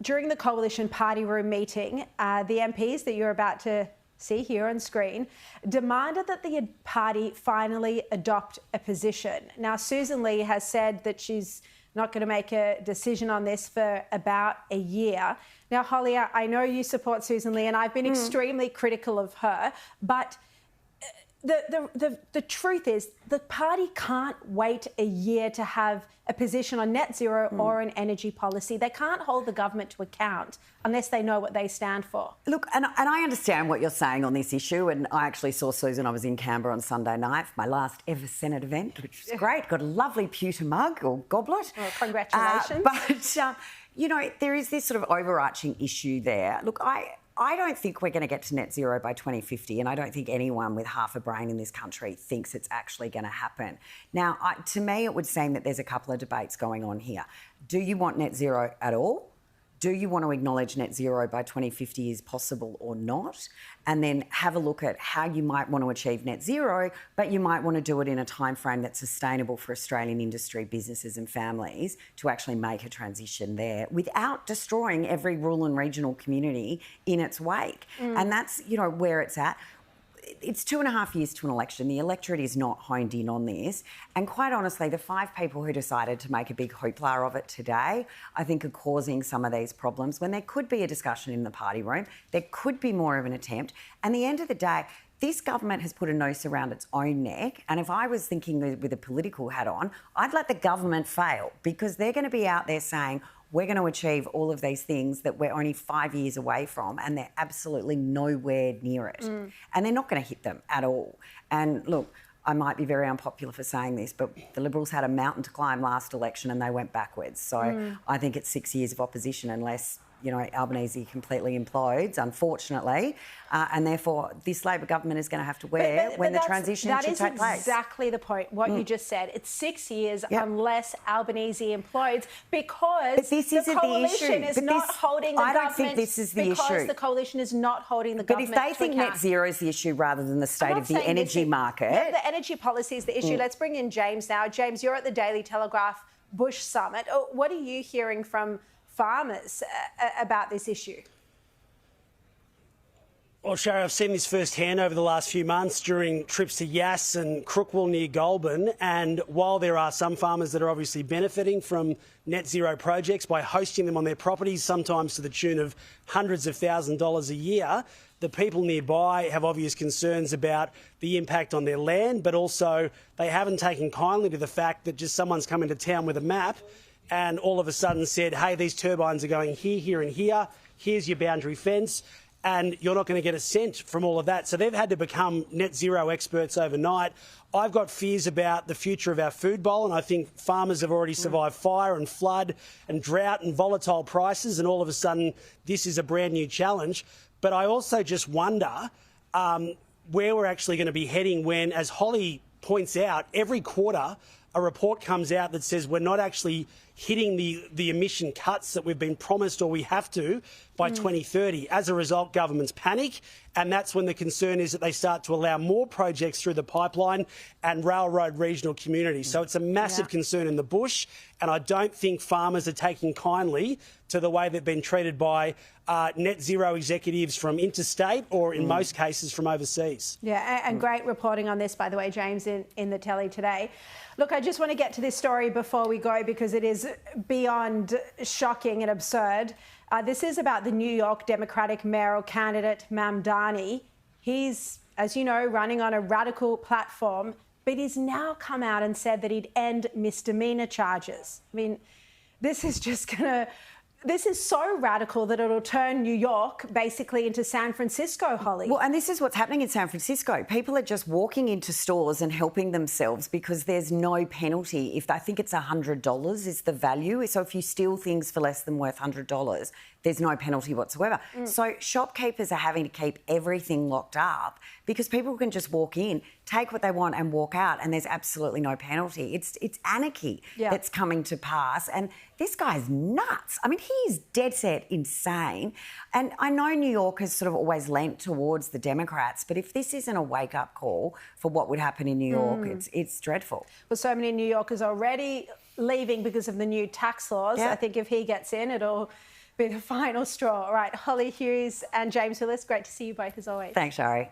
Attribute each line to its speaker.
Speaker 1: during the Coalition Party Room meeting, the MPs that you're about to see here on screen demanded that the party finally adopt a position. Now, Susan Lee has said that she's not going to make a decision on this for about a year. Now, Hollie, I know you support Susan Lee, and I've been extremely critical of her, but the truth is the party can't wait a year to have a position on net zero or an energy policy. They can't hold the government to account unless they know what they stand for.
Speaker 2: Look, and I understand what you're saying on this issue, and I actually saw Susan. I was in Canberra on Sunday night for my last ever Senate event, which was great. Got a lovely pewter mug or goblet.
Speaker 1: Well, congratulations.
Speaker 2: But, you know, there is this sort of overarching issue there. Look, I don't think we're going to get to net zero by 2050, and I don't think anyone with half a brain in this country thinks it's actually going to happen. Now, to me, it would seem that there's a couple of debates going on here. Do you want net zero at all? Do you want to acknowledge net zero by 2050 is possible or not? And then have a look at how you might want to achieve net zero, but you might want to do it in a timeframe that's sustainable for Australian industry, businesses and families to actually make a transition there without destroying every rural and regional community in its wake. And that's, you know, where it's at. It's 2.5 years to an election. The electorate is not honed in on this. And quite honestly, the 5 people who decided to make a big hoopla of it today, I think are causing some of these problems when there could be a discussion in the party room. There could be more of an attempt. And at the end of the day, this government has put a noose around its own neck. And if I was thinking with a political hat on, I'd let the government fail, because they're going to be out there saying, we're going to achieve all of these things that we're only 5 years away from, and they're absolutely nowhere near it. And they're not going to hit them at all. And look, I might be very unpopular for saying this, but the Liberals had a mountain to climb last election and they went backwards. So I think it's 6 years of opposition unless, you know, Albanese completely implodes, unfortunately, and therefore this Labor government is going to have to wear when the transition should take place.
Speaker 1: That is exactly the point, what you just said. It's 6 years unless Albanese implodes, because the coalition is not holding the government.
Speaker 2: I don't think this is the issue.
Speaker 1: Because the coalition is not holding the government to account.
Speaker 2: But if they think net zero is the issue rather than the state of the energy market...
Speaker 1: Yeah, the energy policy is the issue. Let's bring in James now. James, you're at the Daily Telegraph Bush Summit. What are you hearing from farmers about this issue?
Speaker 3: Well, Shari, I've seen this firsthand over the last few months during trips to Yass and Crookwell near Goulburn, and while there are some farmers that are obviously benefiting from net zero projects by hosting them on their properties, sometimes to the tune of hundreds of $1,000s a year, the people nearby have obvious concerns about the impact on their land, but also they haven't taken kindly to the fact that just someone's come into town with a map and all of a sudden said, hey, these turbines are going here, here and here, here's your boundary fence, and you're not going to get a cent from all of that. So they've had to become net zero experts overnight. I've got fears about the future of our food bowl, and I think farmers have already survived fire and flood and drought and volatile prices, and all of a sudden this is a brand new challenge. But I also just wonder where we're actually going to be heading when, as Hollie points out, every quarter a report comes out that says we're not actually hitting the emission cuts that we've been promised or we have to by 2030. As a result, governments panic, and that's when the concern is that they start to allow more projects through the pipeline and railroad regional communities. So it's a massive concern in the bush, and I don't think farmers are taking kindly to the way they've been treated by net zero executives from interstate or, in most cases, from overseas.
Speaker 1: Yeah, and great reporting on this, by the way, James, in the telly today. Look, I just want to get to this story before we go, because it is beyond shocking and absurd. This is about the New York Democratic mayoral candidate, Mamdani. He's, as you know, running on a radical platform, but he's now come out and said that he'd end misdemeanor charges. I mean, this is just going to... This is so radical that it'll turn New York basically into San Francisco, Hollie.
Speaker 2: Well, and this is what's happening in San Francisco. People are just walking into stores and helping themselves because there's no penalty. If I think it's $100 is the value. So if you steal things for less than worth $100, there's no penalty whatsoever. So shopkeepers are having to keep everything locked up because people can just walk in, take what they want and walk out, and there's absolutely no penalty. It's anarchy that's coming to pass. And this guy's nuts. I mean, he is dead set insane. And I know New York has sort of always lent towards the Democrats, but if this isn't a wake-up call for what would happen in New York, it's dreadful.
Speaker 1: Well, so many New Yorkers already leaving because of the new tax laws. I think if he gets in, it'll be the final straw. All right, Hollie Hughes and James Willis, great to see you both as always.
Speaker 2: Thanks, Shari.